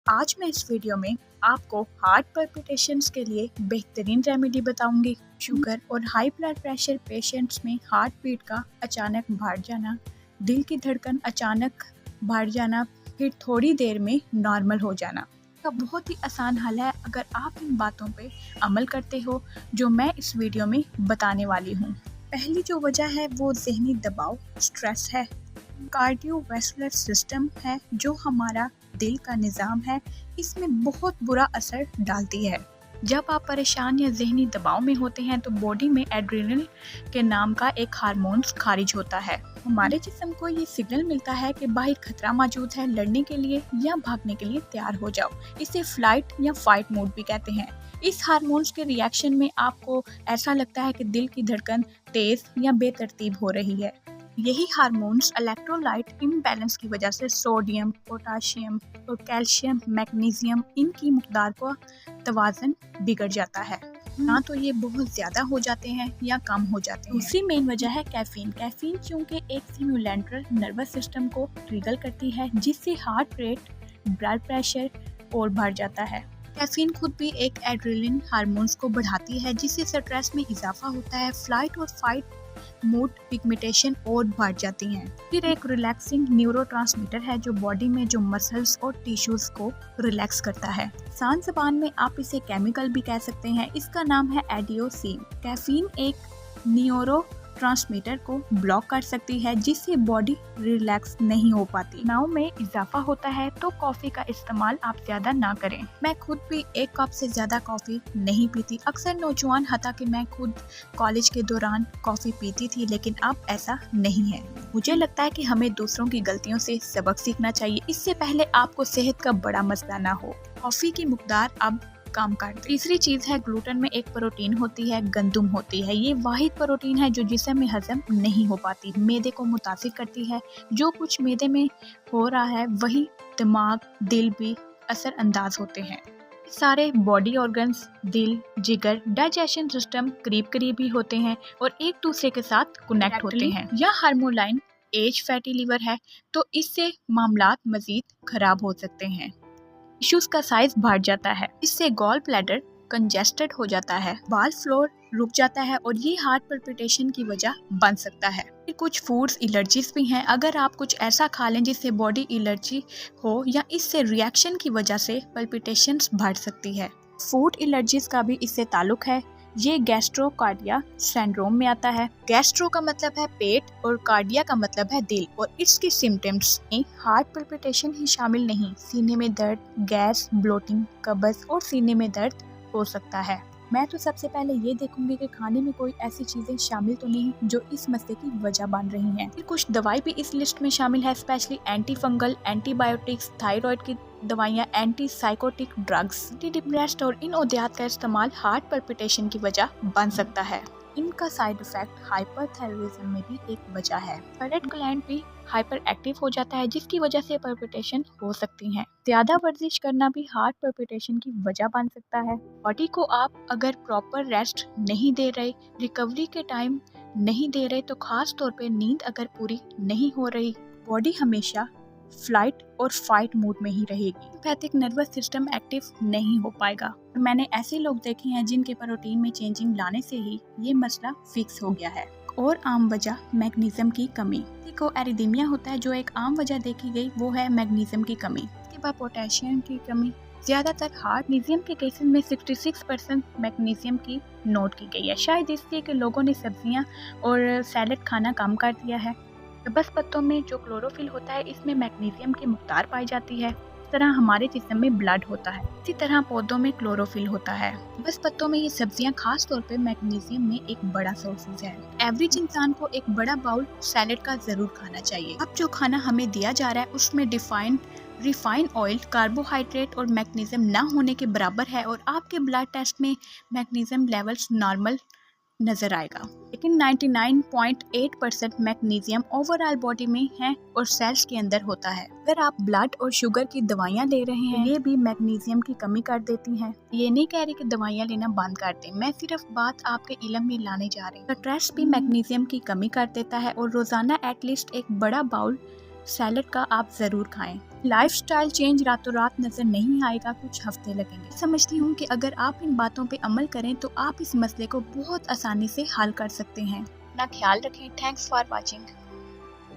आज मैं इस वीडियो में आपको हार्ट palpitations के लिए बेहतरीन रेमेडी बताऊंगी। शुगर और हाई ब्लड प्रेशर पेशेंट्स में हार्ट बीट का अचानक बढ़ जाना, दिल की धड़कन अचानक बढ़ जाना, फिर थोड़ी देर में नॉर्मल हो जाना का बहुत ही आसान हल है अगर आप इन बातों पे अमल करते हो जो मैं इस वीडियो में बताने वाली हूँ। पहली जो वजह है वो ज़हनी दबाव, स्ट्रेस है। कार्डियोवैस्कुलर सिस्टम है जो हमारा दिल का निज़ाम है, इसमें बहुत बुरा असर डालती है। जब आप परेशान या ज़हनी दबाव में होते हैं तो बॉडी में एड्रेनलिन के नाम का एक हार्मोन्स खारिज होता है। हमारे जिस्म को ये सिग्नल मिलता है कि बाहर खतरा मौजूद है, लड़ने के लिए या भागने के लिए तैयार हो जाओ। इसे फ्लाइट या फाइट मोड भी कहते हैं। इस हार्मोन्स के रिएक्शन में आपको ऐसा लगता है कि दिल की धड़कन तेज़ या बेतरतीब हो रही है। यही हार्मोन्स इलेक्ट्रोलाइट इम्बैलेंस की वजह से सोडियम, पोटाशियम और कैल्शियम, मैग्नीशियम इनकी मकदार को तवाज़न बिगड़ जाता है। ना तो ये बहुत ज़्यादा हो जाते हैं या कम हो जाते हैं। दूसरी मेन वजह है कैफीन। कैफीन चूँकि एक स्टिमुलेंट नर्वस सिस्टम को ट्रिगर करती है जिससे हार्ट रेट, ब्लड प्रेशर और बढ़ जाता है। कैफीन खुद भी एक एड्रेनलिन हार्मोन्स को बढ़ाती है जिससे स्ट्रेस में इजाफा होता है। फ्लाइट और फाइट मूड पिगमेंटेशन और बढ़ जाती हैं। फिर एक रिलैक्सिंग न्यूरोट्रांसमीटर है जो बॉडी में जो मसल्स और टिश्यूज को रिलैक्स करता है। आसान ज़बान में आप इसे केमिकल भी कह सकते हैं। इसका नाम है एडियोसिन। कैफीन एक न्यूरोट्रांसमीटर को ब्लॉक कर सकती है जिससे बॉडी रिलैक्स नहीं हो पाती। तनाव में इजाफा होता है तो कॉफ़ी का इस्तेमाल आप ज़्यादा ना करें। मैं खुद भी एक कप से ज़्यादा कॉफ़ी नहीं पीती। अक्सर नौजवान, हता कि मैं खुद कॉलेज के दौरान कॉफ़ी पीती थी, लेकिन अब ऐसा नहीं है। मुझे लगता है कि हमें दूसरों की गलतियों से सबक सीखना चाहिए, इससे पहले आपको सेहत का बड़ा मसला ना हो। कॉफ़ी की मकदार अब काम करती। तीसरी चीज है ग्लूटेन में एक प्रोटीन होती है, गंदुम होती है। ये वाहिद प्रोटीन है जो जिस्म में हजम नहीं हो पाती, मैदे को मुतासिर करती है। जो कुछ मैदे में हो रहा है वही दिमाग, दिल भी असर अंदाज होते हैं। सारे बॉडी ऑर्गन्स, दिल, जिगर, डाइजेशन सिस्टम करीब ही होते हैं और एक दूसरे के साथ कनेक्ट होते हैं। यह हार्मोलाइन एज फैटी लिवर है तो इससे मामलात मजीद खराब हो सकते हैं। टिश्यूज का साइज बढ़ जाता है, इससे गॉल ब्लैडर कंजेस्टेड हो जाता है, बाल फ्लोर रुक जाता है और ये हार्ट पल्पिटेशन की वजह बन सकता है। फिर कुछ फूड्स एलर्जीज भी हैं। अगर आप कुछ ऐसा खा लें जिससे बॉडी एलर्जी हो या इससे रिएक्शन की वजह से पल्पिटेशंस बढ़ सकती है। फूड एलर्जीज का भी इससे ताल्लुक है। ये गैस्ट्रोकार्डिया सिंड्रोम में आता है। गैस्ट्रो का मतलब है पेट और कार्डिया का मतलब है दिल, और इसके सिम्टम्स में हार्ट पल्पिटेशन ही शामिल नहीं। सीने में दर्द, गैस, ब्लोटिंग, कब्ज और सीने में दर्द हो सकता है। मैं तो सबसे पहले ये देखूंगी कि खाने में कोई ऐसी चीजें शामिल तो नहीं जो इस मसले की वजह बन रही हैं। फिर कुछ दवाई भी इस लिस्ट में शामिल है, specially anti fungal, antibiotics, thyroid की दवाइयाँ, anti psychotic drugs, anti depressant और इन अद्वियात का इस्तेमाल हार्ट पल्पिटेशन की वजह बन सकता है। इनका साइड इफेक्ट हाइपरथायरॉयडिज्म में भी एक वजह है। थायराइड ग्लैंड भी हाइपर एक्टिव हो जाता है जिसकी वजह से पल्पिटेशन हो सकती हैं। ज्यादा वर्जिश करना भी हार्ट पल्पिटेशन की वजह बन सकता है। बॉडी को आप अगर प्रॉपर रेस्ट नहीं दे रहे, रिकवरी के टाइम नहीं दे रहे, तो खास तौर पे नींद अगर पूरी नहीं हो रही, बॉडी हमेशा फ्लाइट और फाइट मोड में ही रहेगी। सिंपैथिक नर्वस सिस्टम एक्टिव नहीं हो पाएगा। मैंने ऐसे लोग देखे हैं जिनके प्रोटीन में चेंजिंग लाने से ही ये मसला फिक्स हो गया है। और आम वजह मैग्नीशियम की कमी। को एरिदीमिया होता है जो एक आम वजह देखी गई, वो है मैग्नीशियम की कमी। इसके बाद पोटेशियम की कमी। ज्यादातर हार्ट मैग्नीशियम के केसेस में 66% मैग्नीशियम की नोट की गई है। शायद इसलिए कि लोगों ने सब्जियां और सैलेड खाना कम कर दिया है। बस पत्तों में जो क्लोरोफिल होता है इसमें मैग्नीशियम की मकदार पाई जाती है। इस तरह हमारे जिस्म में ब्लड होता है, इसी तरह पौधों में क्लोरोफिल होता है। बस पत्तों में ये सब्जियां खास तौर पे मैग्नीशियम में एक बड़ा सोर्सेज है। एवरेज इंसान को एक बड़ा बाउल सैलेड का जरूर खाना चाहिए। अब जो खाना हमें दिया जा रहा है उसमें रिफाइंड ऑयल, कार्बोहाइड्रेट और मैग्नीशियम ना होने के बराबर है और आपके ब्लड टेस्ट में मैग्नीशियम लेवल्स नॉर्मल नजर आएगा, लेकिन 99.8% मैग्नीशियम ओवरऑल बॉडी में है और सेल्स के अंदर होता है। अगर आप ब्लड और शुगर की दवाइयाँ ले रहे हैं, ये भी मैग्नीशियम की कमी कर देती हैं। ये नहीं कह रही कि दवाइयाँ लेना बंद कर दें, मैं सिर्फ बात आपके इल्म में लाने जा रही हूँ। स्ट्रेस भी मैग्नीशियम की कमी कर देता है और रोजाना एटलीस्ट एक बड़ा बाउल सैलेड का आप जरूर खाएं। لائف سٹائل چینج راتوں رات نظر نہیں آئے گا، کچھ ہفتے لگیں گے۔ سمجھتی ہوں کہ اگر آپ ان باتوں پہ عمل کریں تو آپ اس مسئلے کو بہت آسانی سے حل کر سکتے ہیں۔ اپنا خیال رکھیں۔ Thanks for watching.